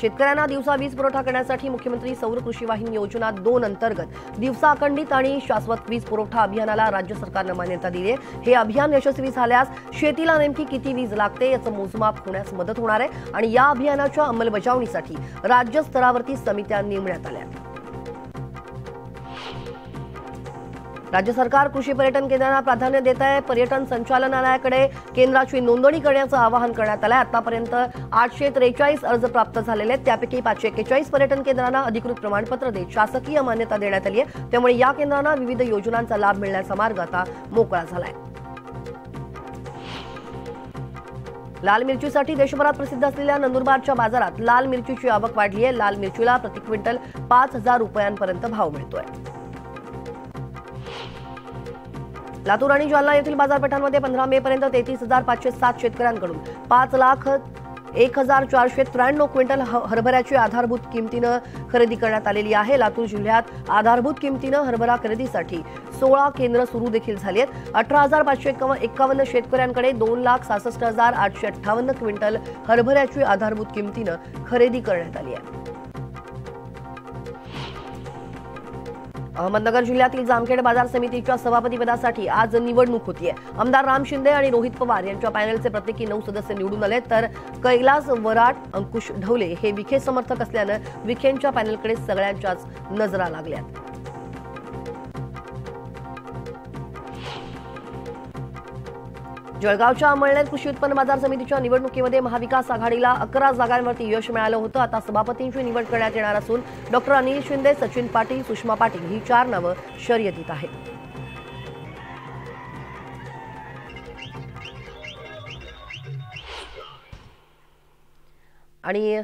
शेतकऱ्यांना दिवसा वीज पुरवठा करण्यासाठी मुख्यमंत्री सौर कृषी वाहिनी योजना 2 अंतर्गत दिवसा अखंडित आणि शाश्वत वीज पुरवठा अभियानाला राज्य सरकारनं मान्यता दिली आहे। हे अभियान यशस्वी झाल्यास शेतीला नेमकी किती वीज लागते याचं मोजमाप होण्यास मदत होणार आहे आणि या अभियानाच्या अंमलबजावणीसाठी राज्य स्तरावरती समित्या नेमण्यात आल्या आहेत। राज्य सरकार कृषी पर्यटन केंद्रांना प्राधान्य देत आहे। पर्यटन संचालनालयाकडे केंद्राची नोंदणी करण्याचं आवाहन करण्यात आलं आहे। आतापर्यंत 843 अर्ज प्राप्त झालेले आहेत। त्यापैकी 541 पर्यटन केंद्रांना अधिकृत प्रमाणपत्र देत शासकीय मान्यता देण्यात आली आहे। त्यामुळे या केंद्रांना विविध योजनांचा लाभ मिळण्याचा मार्ग आता मोकळा झालाय। लाल मिरचीसाठी देशभरात प्रसिद्ध असलेल्या नंदुरबारच्या बाजारात लाल मिरचीची आवक वाढली आहे। लाल मिरचीला प्रति क्विंटल 5,000 रुपयांपर्यंत भाव मिळतोय। लातूर आणि जालना येथील बाजारपेठांमध्ये 15 मे पर्यंत 33,507 शेतकऱ्यांकडून 5,01,493 क्विंटल हरभऱ्याची आधारभूत किमतीनं खरेदी करण्यात आलेली आहे। लातूर जिल्ह्यात आधारभूत किमतीनं हरभरा खरेदीसाठी 16 केंद्र सुरू देखील झाली आहेत। 18,551 शेतकऱ्यांकडे 2,66,858 क्विंटल हरभऱ्याची आधारभूत किमतीनं खरेदी करण्यात आली आहे। अहमदनगर जिल्ह्यातील जामखेड बाजार समितीच्या सभापतीपदासाठी आज निवडणूक होतीये। आमदार राम शिंदे आणि रोहित पवार यांच्या पॅनलचे प्रत्येकी 9 सदस्य निवडून आले, तर कैलास वराट, अंकुश ढवले हे विखे समर्थक असल्यानं विखेंच्या पॅनलकडे सगळ्यांच्याच नजरा लागल्यात। जळगावच्या अमळनेर कृषी उत्पन्न बाजार समितीच्या निवडणुकीमध्ये महाविकास आघाडीला 11 जागांवरती यश मिळालं होतं। आता सभापतींची निवड करण्यात येणार असून डॉक्टर अनिल शिंदे, सचिन पाटील, सुषमा पाटील ही 4 नावं शर्यतीत आहेत। आणि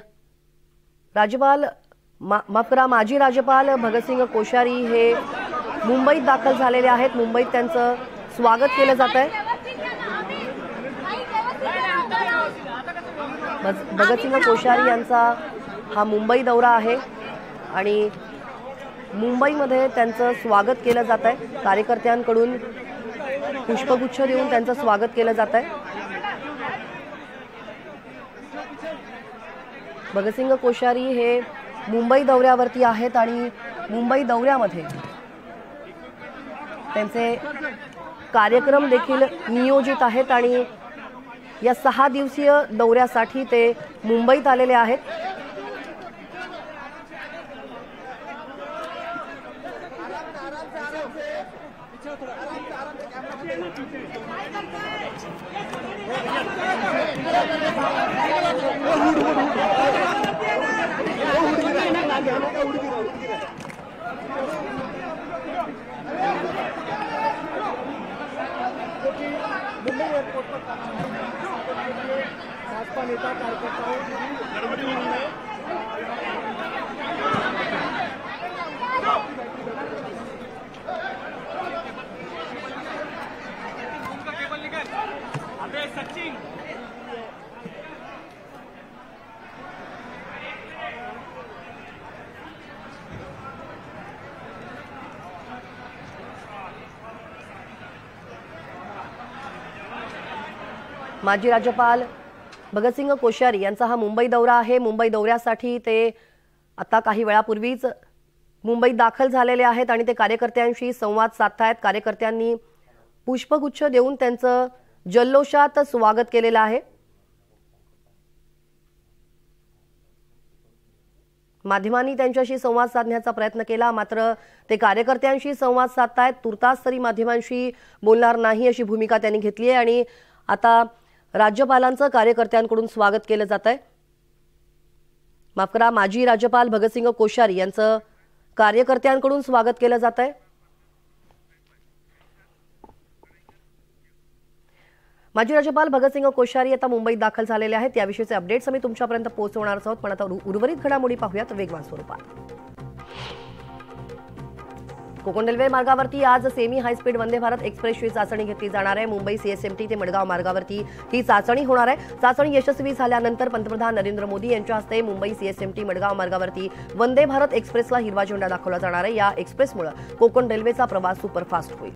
माजी राज्यपाल भगतसिंग कोश्यारी हे मुंबईत दाखल झालेले आहेत। मुंबईत त्यांचं स्वागत केलं जात आहे। भगतसिंग कोश्यारी यांचा हा मुंबई दौरा आहे आणि मुंबईमध्ये त्यांचं स्वागत केलं जात आहे। कार्यकर्त्यांकडून पुष्पगुच्छ देऊन त्यांचं स्वागत केलं जात आहे। भगतसिंग कोश्यारी हे मुंबई दौऱ्यावरती आहेत आणि मुंबई दौऱ्यामध्ये त्यांचे कार्यक्रम देखील नियोजित आहेत आणि या 6 दिवसीय दौऱ्यासाठी ते मुंबईत आलेले आहेत। माजी राज्यपाल भगतसिंग कोश्यारी यांचा हा मुंबई दौरा आहे। मुंबई दौऱ्यासाठी ते आता काही वेळापूर्वीच मुंबईत दाखल झालेले आहेत आणि ते कार्यकर्त्यांशी संवाद साधतायत। कार्यकर्त्यांनी पुष्पगुच्छ देऊन त्यांचं जल्लोषात स्वागत केलेलं आहे। माध्यमांनी त्यांच्याशी संवाद साधण्याचा प्रयत्न केला, मात्र ते कार्यकर्त्यांशी संवाद साधतायत। तुर्तास तरी माध्यमांशी बोलणार नाही अशी भूमिका त्यांनी घेतली आहे आणि आता राज्यपालांचं कार्यकर्त्यांकडून स्वागत केलं जात आहे। माफ करा, माजी राज्यपाल भगतसिंग कोश्यारी यांचं कार्यकर्त्यांकडून स्वागत केलं जात आहे। माजी राज्यपाल भगतसिंग कोश्यारी आता मुंबईत दाखल झालेले आहेत। याविषयीचे अपडेट्स आम्ही तुमच्यापर्यंत पोहोचवणार आहोत, पण आता उर्वरित घडामोडी पाहूयात वेगवान स्वरूपात। कोकण रेल्वे मार्गावरती आज सेमी हायस्पीड वंदे भारत एक्सप्रेसची चाचणी घेतली जाणार आहे। मुंबई सीएसएमटी ते मडगाव मार्गावरती ही चाचणी होणार आहे। चाचणी यशस्वी झाल्यानंतर पंतप्रधान नरेंद्र मोदी यांच्या हस्ते मुंबई सीएसएमटी मडगाव मार्गावरती वंदे भारत एक्सप्रेसला हिरवा झेंडा दाखवला जाणार आहे। या एक्सप्रेसमुळे कोकण रेल्वेचा प्रवास सुपरफास्ट होईल।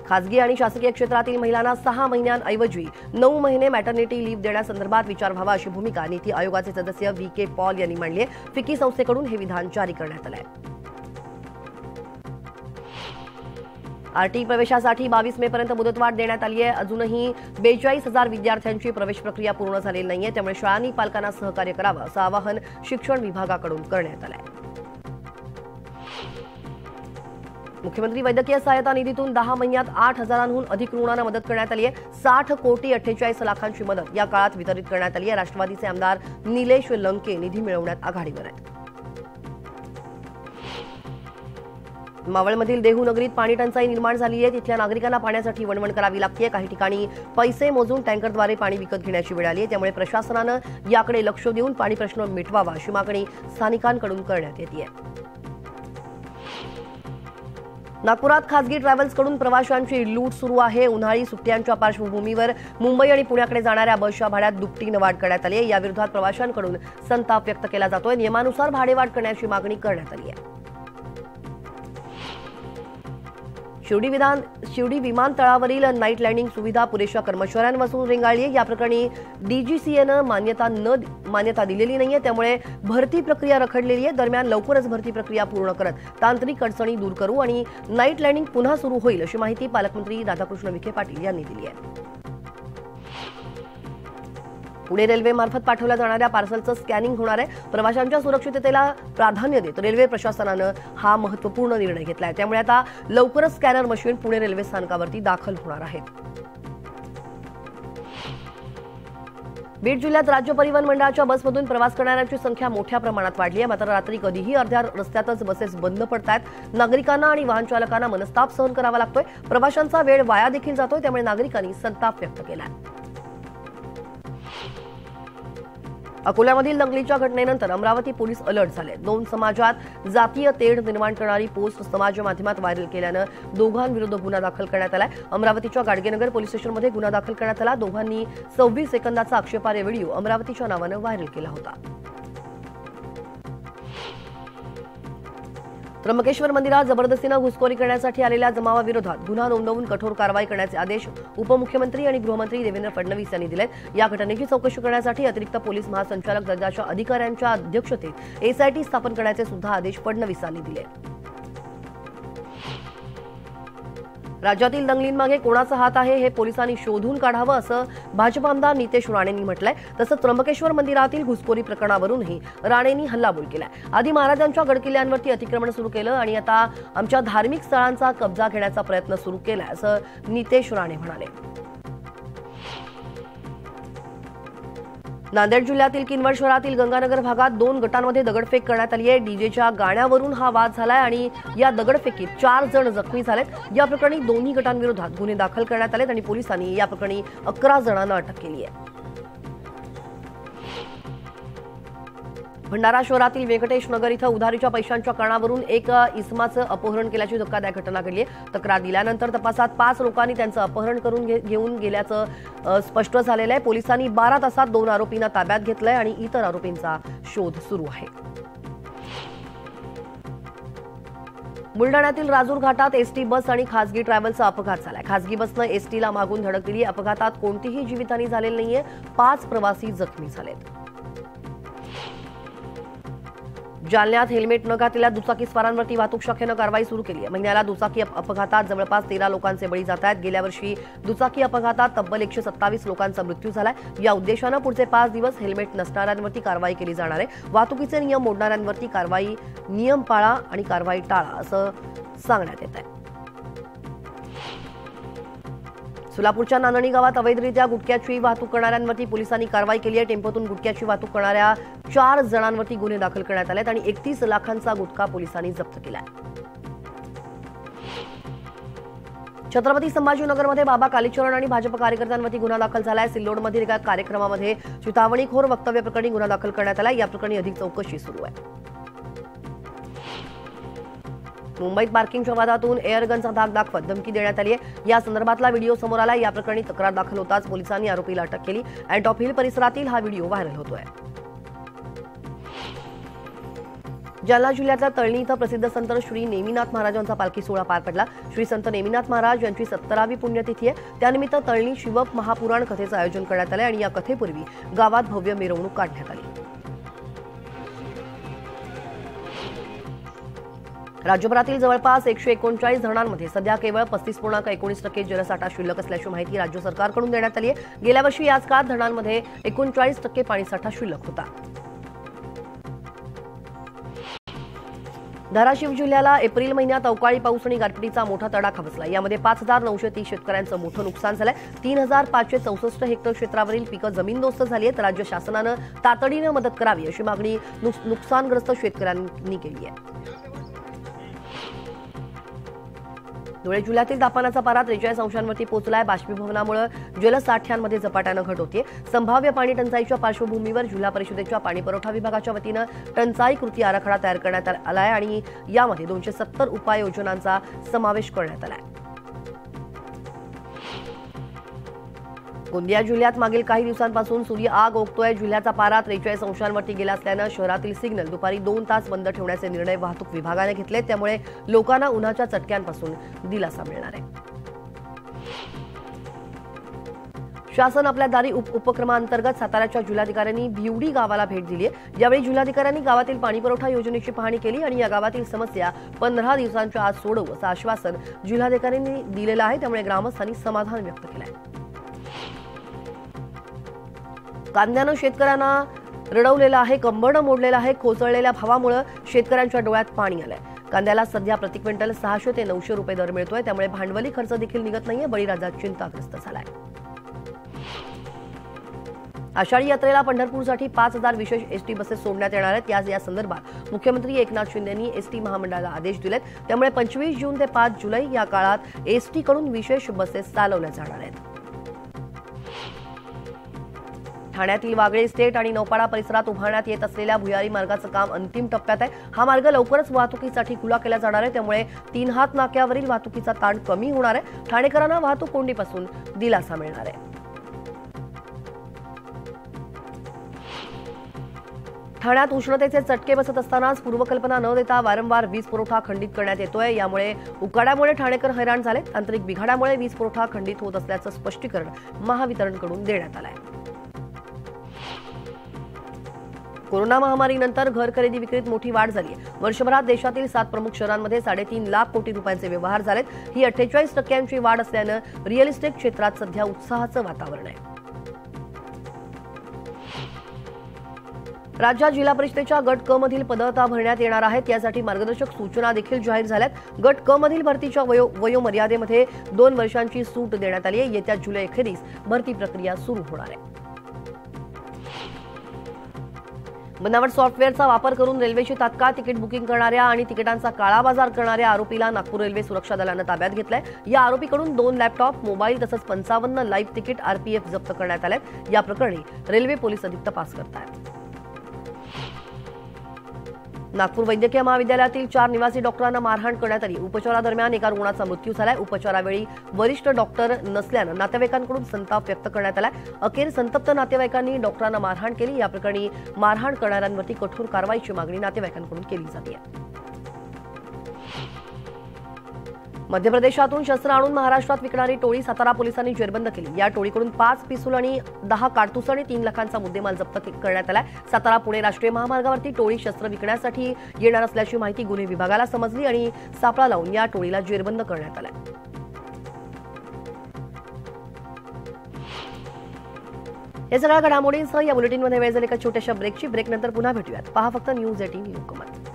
खासगी आणि शासकीय क्षेत्रातील महिलांना 6 महिन्यांऐवजी 9 महिने मॅटर्निटी लीव्ह देण्यासंदर्भात विचार व्हावा अशी भूमिका नीती आयोगाचे सदस्य व्ही.के. पॉल यांनी मांडली आहे. फिक्की संस्थेकडून हे विधान जारी करण्यात आलं आहे. आरटी प्रवेशासाठी 22 मे पर्यंत मुदतवाढ देण्यात आली आहे. अजूनही 42,000 विद्यार्थ्यांची प्रवेश प्रक्रिया पूर्ण झालेली नाहीये, त्यामुळे शाळांनी पालकांना सहकार्य करावं असं आवाहन शिक्षण विभागाकडून करण्यात आलं आहे. मुख्यमंत्री वैद्यकीय सहायता निधीतून 10 महिन्यात 8,000हून अधिक रुग्णांना मदत करण्यात आली आहे. 60 कोटी 48 लाखांची मदत या काळात वितरित करण्यात आली आहे. राष्ट्रवादीचे आमदार निलेश लंके निधी मिळवण्यात आघाडीवर आहेत. मावळमधील देहू नगरीत पाणी टंचाई निर्माण झाली आहे. तिथल्या नागरिकांना पाण्यासाठी वणवण करावी लागते. काही ठिकाणी पैसे मोजून टँकरद्वारे पाणी विकत घेण्याची वेळ आली आहे. त्यामुळे प्रशासनानं याकडे लक्ष देऊन पाणी प्रश्न मिटवावा अशी मागणी स्थानिकांकडून करण्यात येते. नागपुरात खासगी ट्रॅव्हल्सकडून प्रवाशांची लूट सुरू आहे. उन्हाळी सुट्ट्यांच्या पार्श्वभूमीवर मुंबई आणि पुण्याकडे जाणाऱ्या बसच्या भाड्यात दुपटीने वाढ करण्यात आली आहे. याविरोधात प्रवाशांकडून संताप व्यक्त केला जातोय. नियमानुसार भाडेवाढ करण्याची मागणी करण्यात आली आहे. शिर्डी विमानतळावरील नाईट लँडिंग सुविधा पुरेशा कर्मचाऱ्यांपासून रेंगाळली आहे. या प्रकरणी डीजीसीएनं मान्यता दिलेली नाहीये, त्यामुळे भरती प्रक्रिया रखडलेली आहे. दरम्यान लवकरच भरती प्रक्रिया पूर्ण करत तांत्रिक अडचणी दूर करू आणि नाईट लँडिंग पुन्हा सुरू होईल अशी माहिती पालकमंत्री राधाकृष्ण विखे पाटील यांनी दिली आहे. पुणे रेल्वेमार्फत पाठवल्या जाणाऱ्या पार्सलचं स्कॅनिंग होणार आहे. प्रवाशांच्या सुरक्षिततेला प्राधान्य देत रेल्वे प्रशासनानं हा महत्त्वपूर्ण निर्णय घेतला आहे. त्यामुळे आता लवकरच स्कॅनर मशीन पुणे रेल्वे स्थानकावरती दाखल होणार आहेत. बीड जिल्ह्यात राज्य परिवहन मंडळाच्या बसमधून प्रवास करणाऱ्यांची संख्या मोठ्या प्रमाणात वाढली आहे. मात्र रात्री कधीही अर्ध्या रस्त्यातच बसेस बंद पडतायत. नागरिकांना आणि वाहन चालकांना मनस्ताप सहन करावा लागतोय. प्रवाशांचा वेळ वाया देखील जातोय. त्यामुळे नागरिकांनी संताप व्यक्त केला. अकोल्यामधील दंगलीच्या घटनेनंतर अमरावती पोलीस अलर्ट झाले. 2 समाजात जातीय तेढ निर्माण करणारी पोस्ट समाज माध्यमात व्हायरल केल्यानं दोघांविरुद्ध गुन्हा दाखल करण्यात आलाय. अमरावतीच्या गाडगेनगर पोलीस स्टेशनमध्ये गुन्हा दाखल करण्यात आला. दोघांनी 26 सेकंदाचा आक्षेपार्ह व्हिडिओ अमरावतीच्या नावानं व्हायरल केला होता. त्र्यंबकेश्वर मंदिरात जबरदस्तीनं घुसखोरी करण्यासाठी आलेल्या जमावाविरोधात गुन्हा नोंदवून कठोर कारवाई करण्याचे आदेश उपमुख्यमंत्री आणि गृहमंत्री देवेंद्र फडणवीस यांनी दिलेत. या घटनेची चौकशी करण्यासाठी अतिरिक्त पोलीस महासंचालक दर्जाच्या अधिकाऱ्यांच्या अध्यक्षतेत एसआयटी स्थापन करण्याचे सुद्धा आदेश फडणवीसांनी दिले. राज्यातील दंगलींमागे कोणाचा हात आहे हे पोलिसांनी शोधून काढावं असं भाजप आमदार नितेश राणेंनी म्हटलंय. तसंच त्र्यंबकेश्वर मंदिरातील घुसखोरी प्रकरणावरूनही राणेंनी हल्लाबोल केलाय. आधी महाराजांच्या गडकिल्ल्यांवरती अतिक्रमण सुरू केलं आणि आता आमच्या धार्मिक स्थळांचा कब्जा घेण्याचा प्रयत्न सुरू केलाय असं नितेश राणे म्हणाले. नांदेड जिल्ह्यातील किनवट शहरातील गंगानगर भागात 2 गटांमध्ये दगडफेक करण्यात आली आहे. डीजेच्या गाण्यावरून हा वाद झालाय आणि या दगडफेकीत 4 जण जखमी झालेत. या प्रकरणी दोन्ही गटांविरोधात गुन्हे दाखल करण्यात आलेत आणि पोलिसांनी या प्रकरणी 11 जणांना अटक केली आहे. भंडारा शहरातील व्यंकटेश नगर इथं उधारीच्या पैशांच्या कारणावरून एक इसमाचं अपहरण केल्याची धक्कादायक घटना घडली आहे. तक्रार दिल्यानंतर तपासात 5 लोकांनी त्यांचं अपहरण करून घेऊन गेल्याचं स्पष्ट झालेलं आहे. पोलिसांनी 12 तासात 2 आरोपींना ताब्यात घेतलंय आणि इतर आरोपींचा शोध सुरू आहे. बुलडाण्यातील राजूर घाटात एसटी बस आणि खासगी ट्रॅव्हल्सचा अपघात झालाय. खासगी बसनं एसटीला मागून धडक दिली. अपघातात कोणतीही जीवितहानी झालेली नाहीये. 5 प्रवासी जखमी झालेत. जालन्यात हेल्मेट न घातलेल्या दुचाकीस्वारांवरती वाहतूक शाखेनं कारवाई सुरू केली आहे. महिन्याला दुचाकी अपघातात जवळपास 13 लोकांचे बळी जात आहेत. गेल्या वर्षी दुचाकी अपघातात तब्बल 127 लोकांचा मृत्यू झालाय. या उद्देशानं पुढचे 5 दिवस हेल्मेट नसणाऱ्यांवरती कारवाई केली जाणार आहे. वाहतुकीचे नियम मोडणाऱ्यांवरती नियम पाळा आणि कारवाई टाळा असं सांगण्यात येत आहे. सोलापूरच्या नानणी गावात अवैधरित्या गुटख्याची वाहतूक करणाऱ्यांवरती पोलिसांनी कारवाई केली आहे. टेम्पोतून गुटख्याची वाहतूक करणाऱ्या 4 जणांवरती गुन्हे दाखल करण्यात आलेत आणि 31 लाखांचा गुटखा पोलिसांनी जप्त केलाय. छत्रपती संभाजीनगरमध्ये बाबा कालीचरण आणि भाजप कार्यकर्त्यांवरती गुन्हा दाखल झालाय. सिल्लोडमधील एका कार्यक्रमामध्ये चितावणीखोर वक्तव्य प्रकरणी गुन्हा दाखल करण्यात आलाय. या प्रकरणी अधिक चौकशी सुरू आहे. मुंबईत पार्किंगच्या वादातून एअरगनचा धाक दाखवत धमकी देण्यात आली आहे. या संदर्भातला व्हिडिओ समोर आला. या प्रकरणी तक्रार दाखल होताच पोलिसांनी आरोपीला अटक केली. अँटॉप हिल परिसरातील हा व्हिडिओ व्हायरल होतोय. जालना जिल्ह्यातल्या तळणी इथं प्रसिद्ध संत श्री नेमिनाथ महाराजांचा पालखी सोहळा पार पडला। श्री संत नेमिनाथ महाराज यांची 17वी पुण्यतिथी आहे। त्यानिमित्त तळणी शिवप महापुराण कथेचं आयोजन करण्यात आलं आणि या कथेपूर्वी गावात भव्य मिरवणूक काढण्यात आली। राज्यभरातील जवळपास 139 धरणांमध्ये सध्या केवळ 35.19% जलसाठा शिल्लक असल्याची माहिती राज्य सरकारकडून देण्यात आली आहे। गेल्या वर्षी याच काळात धरणांमध्ये 39% पाणीसाठा शिल्लक होता। धाराशिव जिल्ह्याला एप्रिल महिन्यात अवकाळी पाऊस आणि गारपिटीचा मोठा तडाखा बसला। यामध्ये 5,930 शेतकऱ्यांचं मोठं नुकसान झालंय। 3,564 हेक्टर क्षेत्रावरील पिकं जमीनदोस्त झाली आहेत। राज्य शासनानं तातडीनं मदत करावी अशी मागणी नुकसानग्रस्त शेतकऱ्यांनी केली आहे। धुळे जिल्ह्यातील तापमानाचा पारा 43 अंशांवरती पोहोचलाय। बाष्पीभवनामुळे जलसाठ्यांमध्ये झपाट्यानं घट होते। संभाव्य पाणी टंचाईच्या पार्श्वभूमीवर जिल्हा परिषदेच्या पाणीपुरवठा विभागाच्या वतीनं टंचाई कृती आराखडा तयार करण्यात आलाय आणि यामध्ये 270 उपाययोजनांचा समावेश करण्यात आलाय। गोंदिया जिल्ह्यात मागील काही दिवसांपासून सूर्य आग ओकतोय। जिल्ह्याचा पारा 43 अंशांवरती गेला असल्यानं शहरातील सिग्नल दुपारी 2 तास बंद ठेवण्याचे निर्णय वाहतूक विभागाने घेतले। त्यामुळे लोकांना उन्हाच्या चटक्यांपासून दिलासा मिळणार आहे। शासन आपल्या दारी उपक्रमांतर्गत साताऱ्याच्या जिल्हाधिकाऱ्यांनी भिवडी गावाला भेट दिली आहे। यावेळी जिल्हाधिकाऱ्यांनी गावातील पाणीपुरवठा योजनेची पाहणी केली आणि या गावातील समस्या 15 दिवसांच्या आत सोडवू असं आश्वासन जिल्हाधिकाऱ्यांनी दिलेलं आहे। त्यामुळे ग्रामस्थांनी समाधान व्यक्त केलं आहे। कांद्यानं शेतकऱ्यांना रडवलेलं आहे, कंबरडं मोडलेलं आहे। कोसळलेल्या भावामुळे शेतकऱ्यांच्या डोळ्यात पाणी आलंय। कांद्याला सध्या प्रति क्विंटल 600 ते 900 रुपये दर मिळतोय। त्यामुळे भांडवली खर्च देखील निघत नाहीये। बळीराजा चिंताग्रस्त झालाय। आषाढी यात्रेला पंढरपूरसाठी 5,000 विशेष एसटी बसेस सोडण्यात येणार आहेत। या संदर्भात मुख्यमंत्री एकनाथ शिंदे यांनी एसटी महामंडळाला आदेश दिलेत। त्यामुळे 25 जून ते 5 जुलै या काळात एसटी कडून विशेष बसेस चालवल्या जाणार आहेत। ठाण्यातील वागळे इस्टेट आणि नौपाडा परिसरात उभारण्यात येत असलेल्या भुयारी मार्गाचं काम अंतिम टप्प्यात आहे। हा मार्ग लवकरच वाहतुकीसाठी खुला केला जाणार आहे। त्यामुळे 3 हात नाक्यावरील वाहतुकीचा ताण कमी होणार आहे। ठाणेकरांना वाहतूक कोंडीपासून दिलासा मिळणार आहे। ठाण्यात उष्णतेचे चटके बसत असतानाच पूर्वकल्पना न देता वारंवार वीज पुरवठा खंडित करण्यात येतोय। यामुळे उकाड्यामुळे ठाणेकर हैराण झाले। तांत्रिक बिघाडामुळे वीज पुरवठा खंडित होत असल्याचं स्पष्टीकरण महावितरणकडून देण्यात आलं आहे। कोरोना महामारीनंतर घर खरेदी विक्रीत मोठी वाढ झाली आहे। वर्षभरात देशातील 7 प्रमुख शहरांमध्ये 3.5 लाख कोटी रुपयांचे व्यवहार झालेत। ही 48% वाढ असल्यानं रिअल इस्टेट क्षेत्रात सध्या उत्साहाचं वातावरण आहे। राज्यात जिल्हा परिषदेच्या गट क मधील पदं भरण्यात येणार आहेत। यासाठी मार्गदर्शक सूचना देखील जाहीर झाल्यात। गट क मधील भरतीच्या वयोमर्यादेमध्ये 2 वर्षांची सूट देण्यात आली आहे। येत्या जुलै अखेरीस भरती प्रक्रिया सुरू होणार आहे। बनावट सॉफ्टवेअरचा वापर करून रेल्वेची तात्काळ तिकीट बुकिंग करणाऱ्या आणि तिकिटांचा काळाबाजार करणाऱ्या आरोपीला नागपूर रेल्वे सुरक्षा दलानं ताब्यात घेतलंय। या आरोपीकडून 2 लॅपटॉप, मोबाईल तसंच 55 लाईव्ह तिकीट आरपीएफ जप्त करण्यात आलेत। या प्रकरणी रेल्वे पोलीस अधिक तपास करत आहेत। नागपूर वैद्यकीय महाविद्यालयातील 4 निवासी डॉक्टरांना मारहाण करण्यात आली। उपचारादरम्यान एका रुग्णाचा मृत्यू झालाय। उपचारावेळी वरिष्ठ डॉक्टर नसल्यानं नातेवाईकांकडून संताप व्यक्त करण्यात आलाय। अखेर संतप्त नातेवाईकांनी डॉक्टरांना मारहाण केली। या प्रकरणी मारहाण करणाऱ्यांवरती कठोर कारवाईची मागणी नातेवाईकांकडून केली जाते। मध्य प्रदेशातून शस्त्र आणून महाराष्ट्रात विकणारी टोळी सातारा पोलिसांनी जेरबंद केली। या टोळीकडून 5 पिस्तूल आणि 10 काडतूस आणि 3 लाखांचा मुद्देमाल जप्त करण्यात आला। सातारा पुणे राष्ट्रीय महामार्गावरती टोळी शस्त्र विकण्यासाठी येणार असल्याची माहिती गुन्हे विभागाला समजली आणि सापळा लावून या टोळीला जेरबंद करण्यात आला। या सगळ्या घडामोडींसह या बुलेटिनमध्ये वेळ झाली एका छोट्याशा ब्रेकची। ब्रेकनंतर पुन्हा भेटूयात। पहा फक्त न्यूज 18 लोकमत।